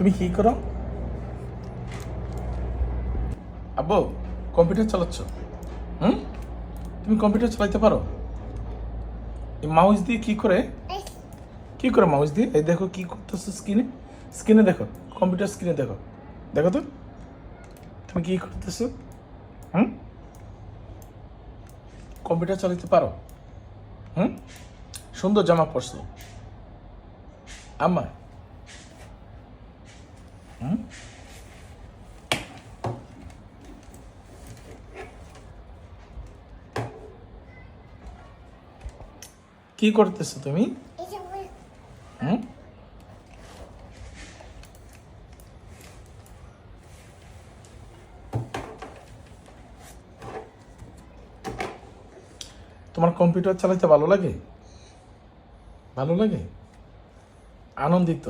তুমি কি করো? আব্বু, কম্পিউটার চালাচ্ছ? হুম? তুমি কম্পিউটার চালাইতে পারো? এই মাউস দিয়ে কি করে? কি করে মাউস দিয়ে? এই দেখো কি করতেছো স্ক্রিনে। স্ক্রিনে দেখো, কম্পিউটার স্ক্রিনে দেখো। দেখো তো তুমি কি করতেছো। হুম? কম্পিউটার চালাতে পারো? হুম? সুন্দর জামা পরছো আম্মা। হুম? কি করতেছো তুমি? হুম? তোমার কম্পিউটার চালাতে ভালো লাগে? ভালো লাগে? আনন্দিত?